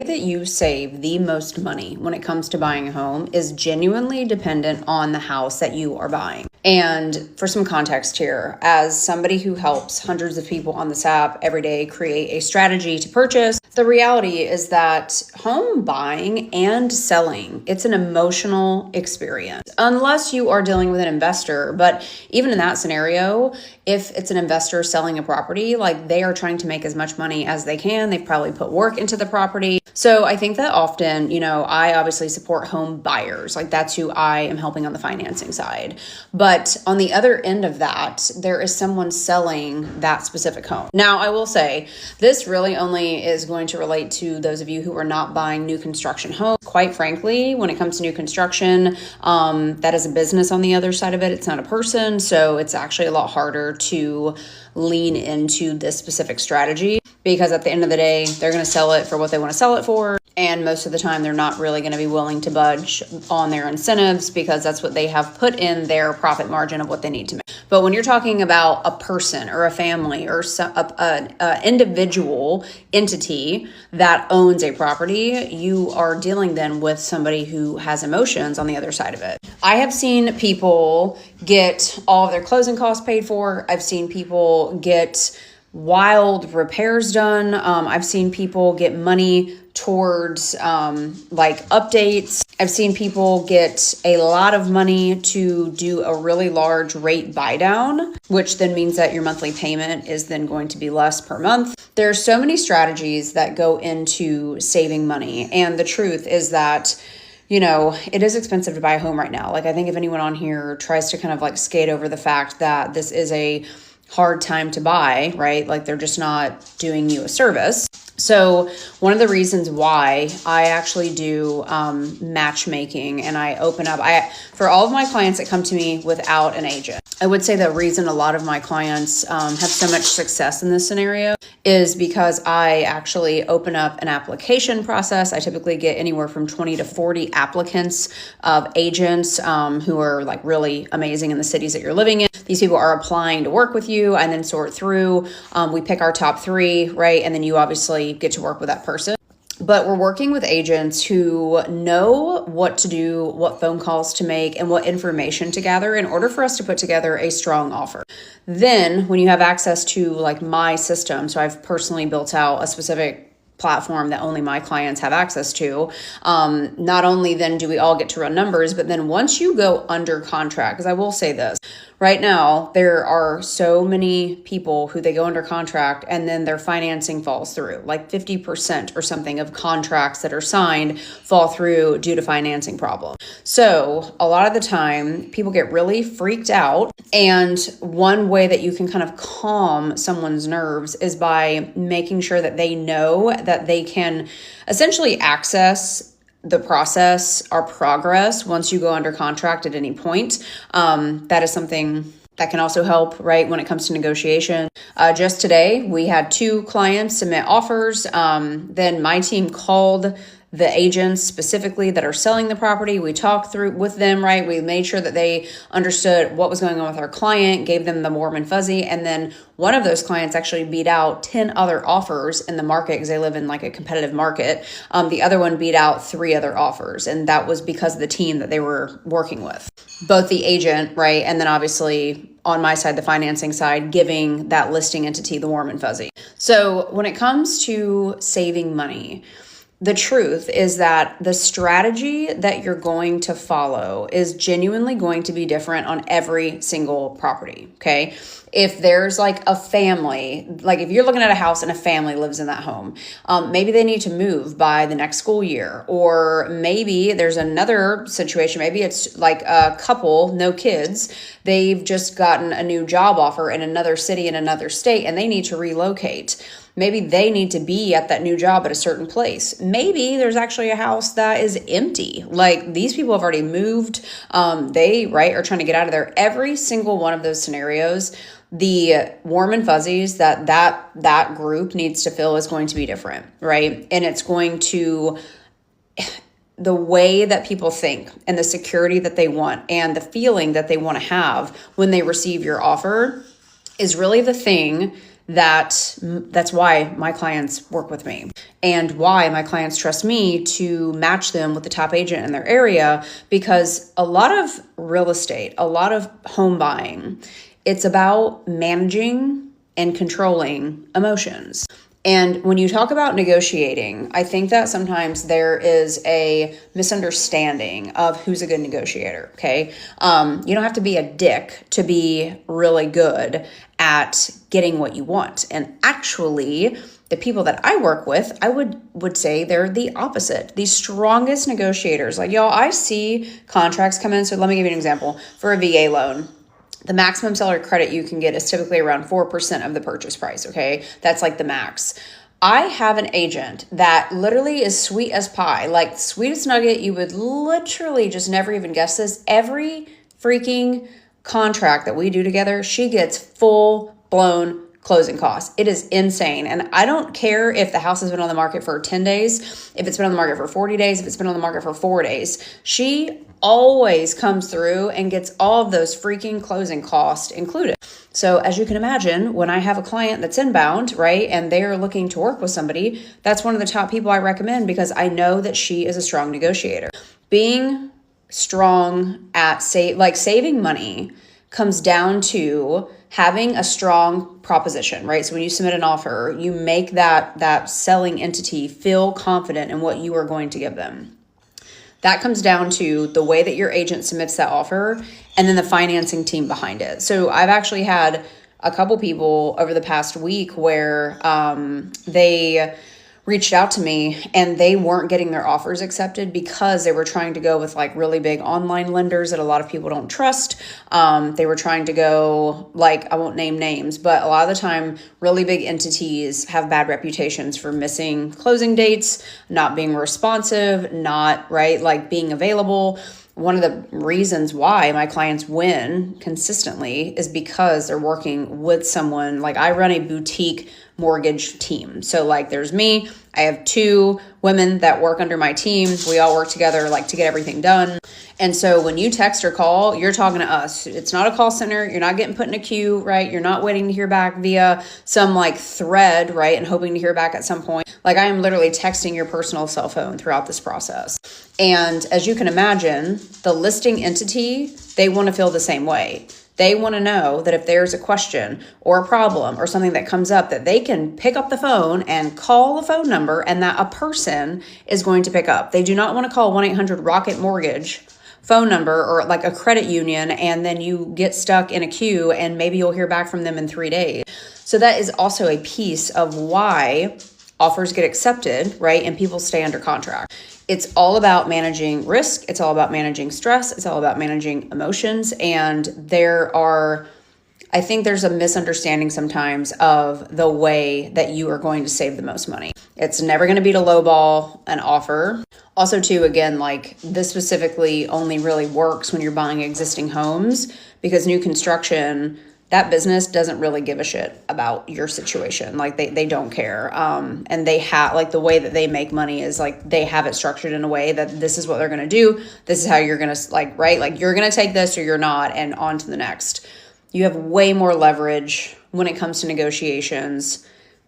That you save the most money when it comes to buying a home is genuinely dependent on the house that you are buying. And for some context here, as somebody who helps hundreds of people on this app every day create a strategy to purchase, the reality is that home buying and selling, it's an emotional experience. Unless you are dealing with an investor, but even in that scenario, if it's an investor selling a property, like they are trying to make as much money as they can. They've probably put work into the property. So I think that often, I obviously support home buyers. Like that's who I am helping on the financing side. But on the other end of that, there is someone selling that specific home. Now, I will say this really only is going to relate to those of you who are not buying new construction homes. Quite frankly, when it comes to new construction, that is a business on the other side of it. It's not a person. So it's actually a lot harder to lean into this specific strategy because at the end of the day, they're going to sell it for what they want to sell it for. And most of the time, they're not really going to be willing to budge on their incentives because that's what they have put in their profit margin of what they need to make. But when you're talking about a person or a family or an individual entity that owns a property, you are dealing then with somebody who has emotions on the other side of it. I have seen people get all of their closing costs paid for. I've seen people get wild repairs done. I've seen people get money towards like updates. I've seen people get a lot of money to do a really large rate buy down, which then means that your monthly payment is then going to be less per month. There's so many strategies that go into saving money. And the truth is that it is expensive to buy a home right now. Like I think if anyone on here tries to kind of like skate over the fact that this is a hard time to buy, right? Like they're just not doing you a service. So one of the reasons why I actually do matchmaking and I open up, for all of my clients that come to me without an agent, I would say the reason a lot of my clients have so much success in this scenario is because I actually open up an application process. I typically get anywhere from 20 to 40 applicants of agents who are like really amazing in the cities that you're living in. These people are applying to work with you and then sort through. We pick our top 3, right? And then you obviously get to work with that person. But we're working with agents who know what to do, what phone calls to make, and what information to gather in order for us to put together a strong offer. Then when you have access to like my system, so I've personally built out a specific platform that only my clients have access to. Not only then do we all get to run numbers, but then once you go under contract, because I will say this, right now, there are so many people who they go under contract and then their financing falls through, like 50% or something of contracts that are signed fall through due to financing problems. So a lot of the time people get really freaked out. And one way that you can kind of calm someone's nerves is by making sure that they know that they can essentially access the process or progress once you go under contract at any point. That is something that can also help, right, when it comes to negotiation. Just today, we had 2 clients submit offers. Then my team called the agents specifically that are selling the property. We talked through with them, right? We made sure that they understood what was going on with our client, gave them the warm and fuzzy. And then one of those clients actually beat out 10 other offers in the market because they live in like a competitive market. The other one beat out 3 other offers. And that was because of the team that they were working with. Both the agent, right? And then obviously on my side, the financing side, giving that listing entity the warm and fuzzy. So when it comes to saving money, the truth is that the strategy that you're going to follow is genuinely going to be different on every single property, okay? If there's like a family, like if you're looking at a house and a family lives in that home, maybe they need to move by the next school year, or maybe there's another situation. Maybe it's like a couple, no kids. They've just gotten a new job offer in another city in another state and they need to relocate. Maybe they need to be at that new job at a certain place. Maybe there's actually a house that is empty. Like these people have already moved. They, right, are trying to get out of there. Every single one of those scenarios, the warm and fuzzies that group needs to fill is going to be different, right? And it's going to, the way that people think and the security that they want and the feeling that they want to have when they receive your offer is really the thing That's why my clients work with me and why my clients trust me to match them with the top agent in their area, because a lot of real estate, a lot of home buying, it's about managing and controlling emotions. And when you talk about negotiating, I think that sometimes there is a misunderstanding of who's a good negotiator, okay? You don't have to be a dick to be really good at getting what you want. And actually, the people that I work with, I would say they're the opposite. The strongest negotiators. Like, y'all, I see contracts come in. So let me give you an example. For a VA loan, the maximum seller credit you can get is typically around 4% of the purchase price, okay? That's like the max. I have an agent that literally is sweet as pie, like sweetest nugget. You would literally just never even guess this. Every freaking contract that we do together, she gets full-blown closing costs. It is insane. And I don't care if the house has been on the market for 10 days, if it's been on the market for 40 days, if it's been on the market for 4 days. She always comes through and gets all of those freaking closing costs included. So as you can imagine, when I have a client that's inbound, right, and they're looking to work with somebody, that's one of the top people I recommend, because I know that she is a strong negotiator. Being strong at saving money comes down to having a strong proposition, right? So when you submit an offer, you make that selling entity feel confident in what you are going to give them. That comes down to the way that your agent submits that offer and then the financing team behind it. So I've actually had a couple people over the past week where they reached out to me and they weren't getting their offers accepted because they were trying to go with like really big online lenders that a lot of people don't trust. They were trying to go, like, I won't name names, but a lot of the time really big entities have bad reputations for missing closing dates, not being responsive, not right, like being available. One of the reasons why my clients win consistently is because they're working with someone. Like, I run a boutique mortgage team. So like there's me, I have 2 women that work under my team. We all work together like to get everything done. And so when you text or call, you're talking to us. It's not a call center. You're not getting put in a queue, right? You're not waiting to hear back via some like thread, right? And hoping to hear back at some point. Like, I am literally texting your personal cell phone throughout this process. And as you can imagine, the listing entity, they want to feel the same way. They want to know that if there's a question or a problem or something that comes up, that they can pick up the phone and call a phone number and that a person is going to pick up. They do not want to call 1-800-ROCKET Mortgage phone number or like a credit union and then you get stuck in a queue and maybe you'll hear back from them in 3 days. So that is also a piece of why offers get accepted, right? And people stay under contract. It's all about managing risk. It's all about managing stress. It's all about managing emotions. And I think there's a misunderstanding sometimes of the way that you are going to save the most money. It's never going to be to lowball an offer. Also too, again, like this specifically only really works when you're buying existing homes, because new construction, that business doesn't really give a shit about your situation. Like they don't care. And they have, like, the way that they make money is like, they have it structured in a way that this is what they're going to do. This is how you're going to like, right? Like, you're going to take this or you're not, and on to the next. You have way more leverage when it comes to negotiations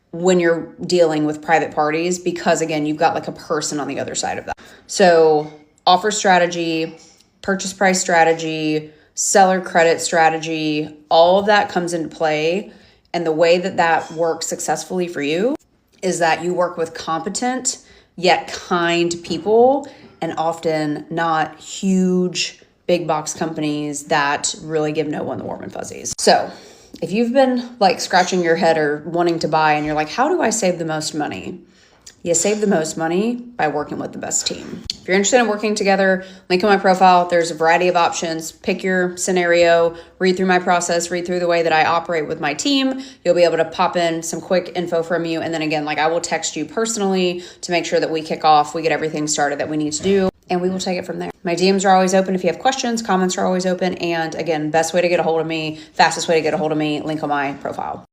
when you're dealing with private parties, because again, you've got like a person on the other side of that. So offer strategy, purchase price strategy, seller credit strategy, all of that comes into play. And the way that that works successfully for you is that you work with competent yet kind people, and often not huge big box companies that really give no one the warm and fuzzies. So if you've been like scratching your head or wanting to buy and you're like, how do I save the most money? You save the most money by working with the best team. If you're interested in working together, link in my profile. There's a variety of options. Pick your scenario, read through my process, read through the way that I operate with my team. You'll be able to pop in some quick info from you. And then again, like, I will text you personally to make sure that we kick off, we get everything started that we need to do, and we will take it from there. My DMs are always open if you have questions. Comments are always open. And again, best way to get a hold of me, fastest way to get a hold of me, link on my profile.